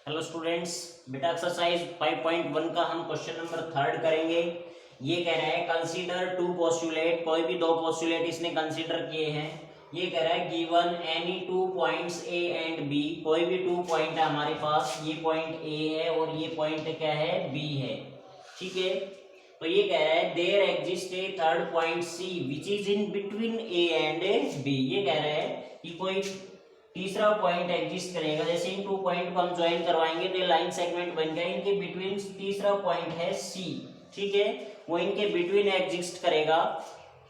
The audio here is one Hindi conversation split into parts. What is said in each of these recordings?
हेलो स्टूडेंट्स, बेटा एक्सरसाइज 5.1 का हम क्वेश्चन नंबर 3 करेंगे। ये कह रहा है कंसीडर टू पोस्टुलेट, कोई भी दो पोस्टुलेट इसने कंसीडर किए हैं। ये कह रहा है given any two points A and B, कोई भी 2 पॉइंट है हमारे पास, ये पॉइंट ए है और ये पॉइंट क्या है, बी है। ठीक है, तो ये कह रहा है there exist a third point C which is in between A and B. ये कह रहा है कि कोई तीसरा पॉइंट एग्जिस्ट करेगा। जैसे इन 2 पॉइंट को हम ज्वाइन करवाएंगे तो लाइन सेगमेंट बन गया, इनके बिटवीन तीसरा पॉइंट है सी। ठीक है, वो इनके बिटवीन एग्जिस्ट करेगा।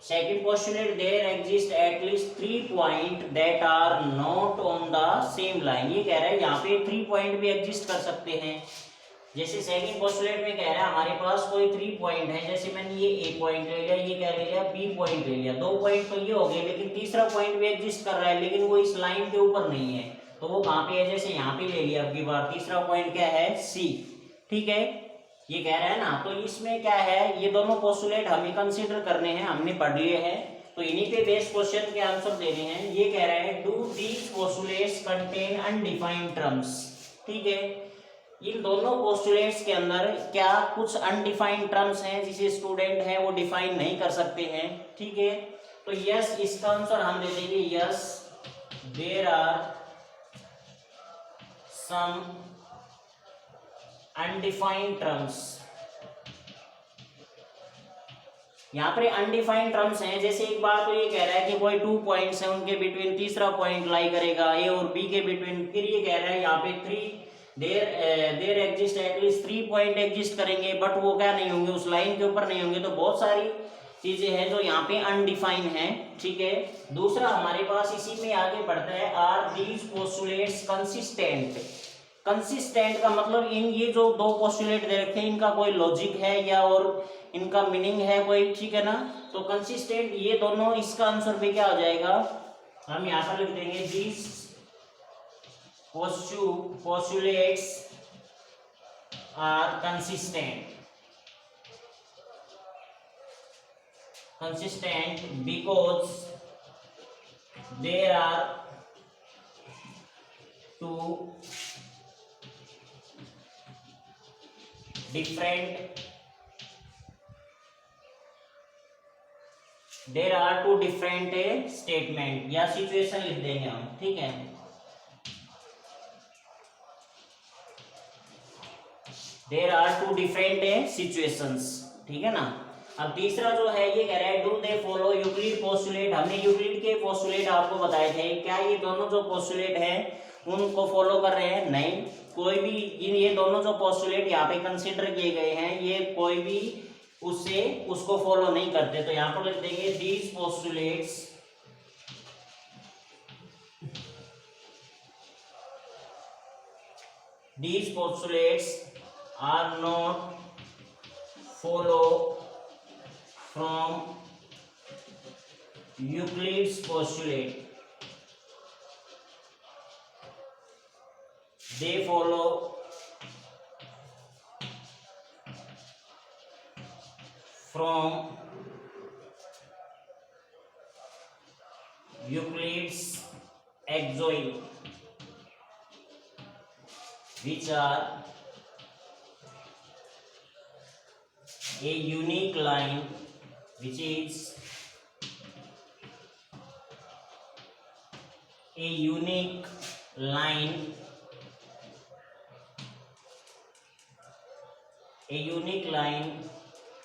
Second postulate there exist at least 3 point that are not on the same line. ये कह रहा है यहाँ पे 3 पॉइंट भी एग्जिस्ट कर सकते हैं। जैसे सेकंड पोस्टुलेट में कह रहा है हमारे पास कोई 3 पॉइंट है, जैसे मैंने ये ए पॉइंट ले लिया, ये क्या ले लिया, बी पॉइंट ले लिया। 2 पॉइंट तो ये हो गए, लेकिन तीसरा पॉइंट भी एग्जिस्ट कर रहा है, लेकिन वो इस लाइन के ऊपर नहीं है। तो वो कहाँ पे है, जैसे यहाँ पे ले लिया। अब की बार तीसरा पॉइंट क्या है, सी। ठीक है, ये कह रहा है ना, तो इसमें क्या है, ये दोनों पोस्टुलेट हमें कंसिडर करने हैं, हमने पढ़ लिए हैं, तो इन्हीं पे बेस्ड क्वेश्चन के आंसर देने हैं। ये कह रहा है do these postulates contain undefined terms. ठीक है, इन दोनों पोस्टुलेट्स के अंदर क्या कुछ अनडिफाइंड टर्म्स हैं जिसे स्टूडेंट है वो डिफाइन नहीं कर सकते हैं। ठीक है, तो यस, इसका आंसर हम दे देंगे yes, there are some undefined terms. यहाँ पर अनडिफाइंड टर्म्स हैं। जैसे एक बार तो ये कह रहा है कि कोई 2 पॉइंट्स हैं, उनके बिटवीन तीसरा पॉइंट लाई करेगा ए और बी के बिटवीन। फिर ये कह रहा है यहाँ पे 3 there exist at least 3 point exist करेंगे, बट वो क्या नहीं होंगे, उस लाइन के ऊपर नहीं होंगे। तो बहुत सारी चीजें हैं जो यहाँ पे अनडिफाइन हैं। ठीक है, दूसरा हमारे पास इसी में आगे बढ़ता है, are these postulates consistent. Consistent का मतलब इन ये जो 2 पोस्टुलेट दे रखे हैं इनका कोई लॉजिक है या और इनका मीनिंग है कोई। ठीक है ना, तो कंसिस्टेंट ये दोनों, इसका आंसर भी क्या हो जाएगा, हम यहाँ पर लिख देंगे these postulates are consistent because there are 2 different statement या सिचुएशन लिख देंगे हम। ठीक है, देयर आर 2 डिफरेंट सिचुएशंस। ठीक है ना। अब तीसरा जो है ये कह रहा है do they follow Euclid postulate. हमने यूक्लिड के पोस्टुलेट आपको बताए थे, क्या ये दोनों जो पोस्टुलेट हैं उनको फॉलो कर रहे हैं? नहीं, कोई भी ये दोनों जो पोस्टुलेट यहाँ पे कंसीडर किए गए हैं ये कोई भी उसको फॉलो नहीं करते। तो यहाँ पर लिख देंगे these postulates are not follow from Euclid's postulate, they follow from Euclid's axiom, which are a unique line which is a unique line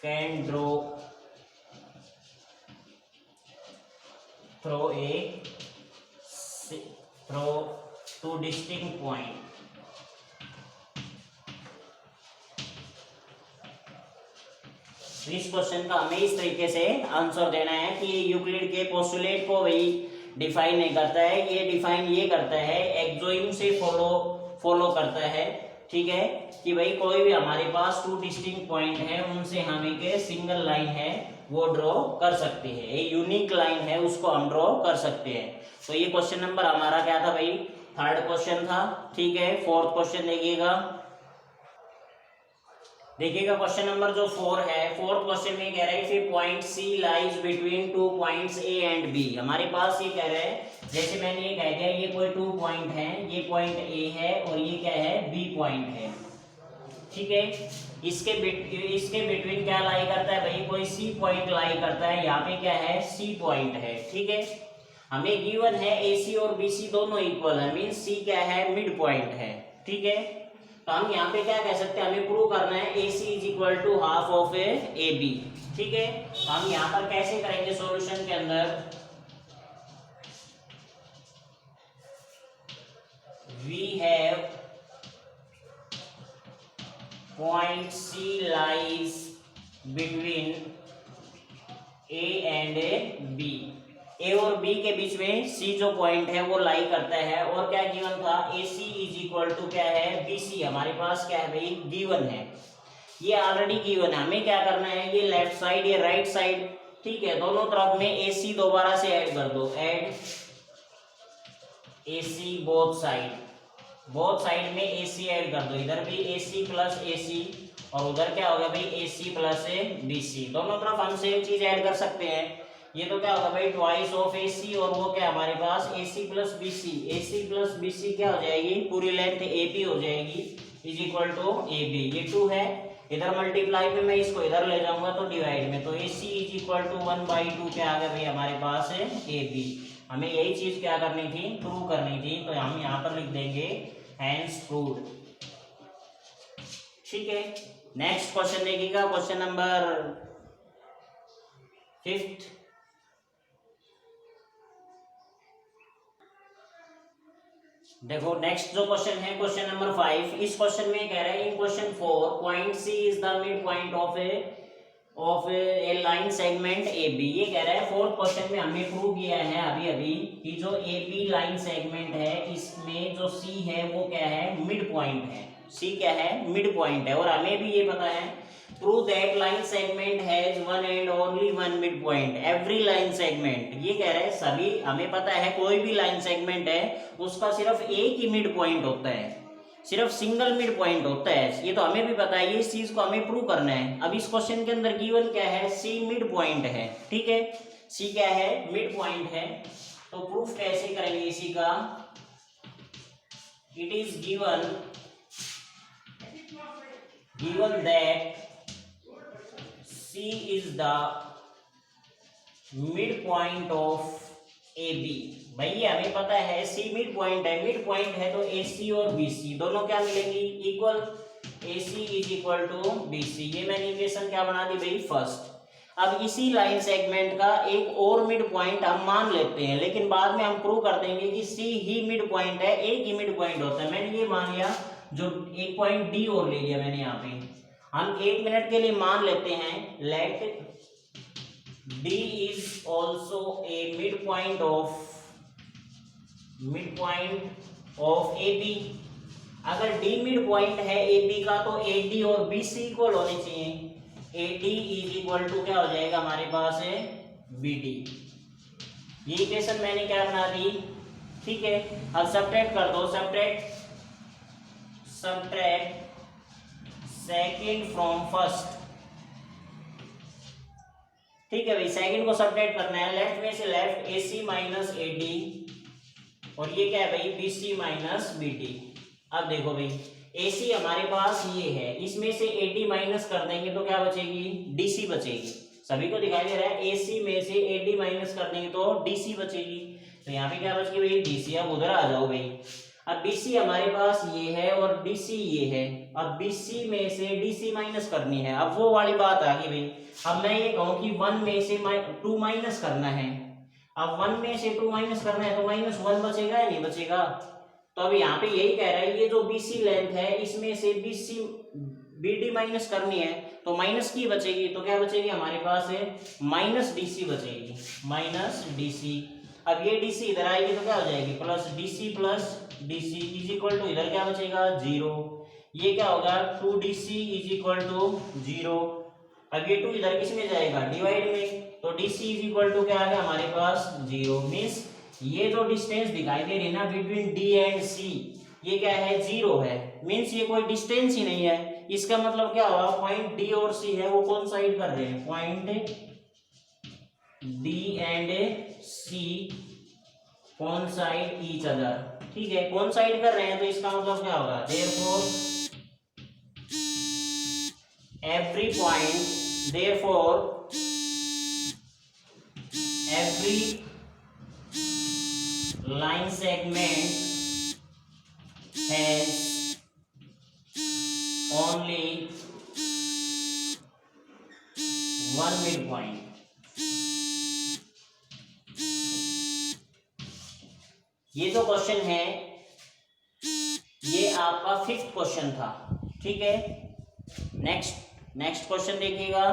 can draw through two distinct points. इस क्वेश्चन का हमें इस तरीके से आंसर देना है कि यूक्लिड के पोस्टुलेट को वही डिफाइन नहीं करता है, ये डिफाइन ये करता है एक्सोइम से फॉलो करता है। ठीक है, कि भाई कोई भी हमारे पास 2 डिस्टिंक्ट पॉइंट है, उनसे हम एक सिंगल लाइन है वो ड्रॉ कर सकते हैं, एक यूनिक लाइन है उसको हम ड्रॉ कर सकते हैं। तो ये क्वेश्चन नंबर हमारा क्या था भाई, 3rd क्वेश्चन था। ठीक है, 4th क्वेश्चन देखिएगा क्वेश्चन नंबर जो 4 है, 4th क्वेश्चन में कह रहा है if point C lies between 2 points A and B. हमारे पास ये कह रहा है जैसे मैंने ये कह दिया ये कोई 2 पॉइंट है, ये पॉइंट ए है और ये क्या है बी पॉइंट है, ठीक है। इसके बिटवीन क्या लाई करता है भाई, कोई सी पॉइंट लाई करता है, यहाँ पे क्या है सी पॉइंट है, ठीक है। हमें गिवन है ए सी और बी सी दोनों इक्वल है, मीन सी क्या है मिड पॉइंट है, ठीक है। तो हम यहाँ पे क्या कह सकते हैं, हमें प्रूव करना है A C is equal to half of A B, ठीक है। तो हम यहाँ पर कैसे करेंगे सॉल्यूशन के अंदर, we have point C lies between A and B, A और बी के बीच में सी जो पॉइंट है वो लाई करता है, और क्या गिवन था ए सी इज इक्वल टू क्या है बी सी, हमारे पास क्या है भाई गिवन है, ये ऑलरेडी गिवन है। हमें क्या करना है, ये लेफ्ट साइड ये राइट साइड, ठीक है, दोनों तरफ में ए सी दोबारा से ऐड कर दो, add A C both side में ए सी ऐड कर दो, इधर भी ए सी प्लस ए सी और उधर क्या होगा भाई ए सी प्लस बी सी, दोनों तरफ हम सेम चीज ऐड कर सकते हैं। ये तो क्या होगा भाई ट्वाइस ऑफ ए सी और वो क्या हमारे पास A C plus B C, A C plus B C क्या हो जाएगी पूरी लेंथ ए बी हो जाएगी is equal to A B, ये 2 है, इधर मल्टीप्लाई में मैं इसको इधर ले जाऊंगा तो डिवाइड में, तो ए सी इज इक्वल टू 1/2 क्या आ गया भाई हमारे पास है ए बी। हमें यही चीज क्या करनी थी प्रूव करनी थी, तो हम यहाँ पर लिख देंगे हैंस प्रूव्ड, ठीक है। नेक्स्ट क्वेश्चन देखिएगा, क्वेश्चन नंबर 5। देखो नेक्स्ट जो क्वेश्चन है क्वेश्चन नंबर 5, इस क्वेश्चन में कह रहा है in question 4 point C is the mid point of a line segment A B, ये कह रहा है 4th क्वेश्चन में हमने प्रूव किया है अभी कि जो ए बी लाइन सेगमेंट है इसमें जो सी है वो क्या है मिड पॉइंट है, सी क्या है मिड पॉइंट है, और हमें भी ये पता है prove that line segment has one and only one mid point, every line segment, ये कह रहे हैं सभी हमें पता है कोई भी लाइन सेगमेंट है उसका सिर्फ एक ही मिड पॉइंट होता है, सिर्फ सिंगल मिड पॉइंट होता है, ये तो हमें भी पता है, ये इस चीज को हमें प्रूव करना है। अब इस क्वेश्चन के अंदर गिवन क्या है सी मिड पॉइंट है, ठीक है, सी क्या है मिड पॉइंट है, तो प्रूफ कैसे करेंगे इसी का, it is given that C is the mid point of AB, भाई ये हमें पता है C मिड पॉइंट है, मिड पॉइंट है तो AC और BC दोनों क्या मिलेंगी equal, AC is equal to BC, ये मैंने इक्वेशन क्या बना दी भाई फर्स्ट। अब इसी लाइन सेगमेंट का एक और मिड पॉइंट हम मान लेते हैं, लेकिन बाद में हम प्रूव कर देंगे कि C ही मिड पॉइंट है, एक ही मिड पॉइंट होता है, मैंने ये मान लिया, जो एक पॉइंट D और ले लिया मैंने यहाँ पे, हम 1 मिनट के लिए मान लेते हैं let D is also a mid point of A B, अगर D मिड पॉइंट है ए बी का तो AD और BC इक्वल होने चाहिए, AD इज इक्वल टू क्या हो जाएगा हमारे पास है BD, ये इक्वेशन मैंने क्या बना दी, ठीक है। अब सब्ट्रैक्ट कर दो, सब्ट्रैक्ट सेकेंड फ्रॉम फर्स्ट, ठीक है भाई, सेकेंड को सब्ट्रैक्ट करना है, लेफ्ट में से लेफ्ट AC माइनस AD और ये क्या है भाई BC माइनस BD। अब देखो भाई AC हमारे पास ये है, इसमें से AD माइनस कर देंगे तो क्या बचेगी DC बचेगी, सभी को दिखाई दे रहा है, AC में से AD माइनस कर देंगे तो DC बचेगी, तो यहाँ पे क्या बचेगी भाई DC। अब उधर आ जाओ भाई, अब BC हमारे पास ये है और DC ये है, अब BC में से DC माइनस करनी है, अब वो वाली बात आ गई भाई। अब मैं ये कहूँ कि 1 में से 2 माइनस करना है, अब 1 में से 2 माइनस करना है तो -1 बचेगा या नहीं बचेगा, तो अब यहाँ पे यही कह रहा है ये जो BC लेंथ है इसमें से BD माइनस करनी है तो माइनस की बचेगी, तो क्या बचेगी हमारे पास है -DC बचेगी, -DC। अब ये DC इधर आएगी तो क्या हो जाएगी +DC इज इक्वल टू इधर क्या बचेगा 0, ये क्या होगा 2DC इज इक्वल टू 0। अब ये 2 इधर किस में जाएगा डिवाइड में, तो DC इज इक्वल टू क्या आ गया हमारे पास 0, मीन्स ये जो डिस्टेंस दिखाई दे रही है ना बिटवीन D एंड C ये क्या है 0 है, मीन्स ये कोई डिस्टेंस ही नहीं है, इसका मतलब क्या हुआ पॉइंट D और C है वो कौन साइड कर रहे हैं, point D and C coincide each other. ठीक है, कोइंसाइड कर रहे हैं तो इसका मतलब क्या होगा, therefore every point, therefore every line segment has only one midpoint। ये जो क्वेश्चन है ये आपका 5th क्वेश्चन था। ठीक है, नेक्स्ट क्वेश्चन देखिएगा।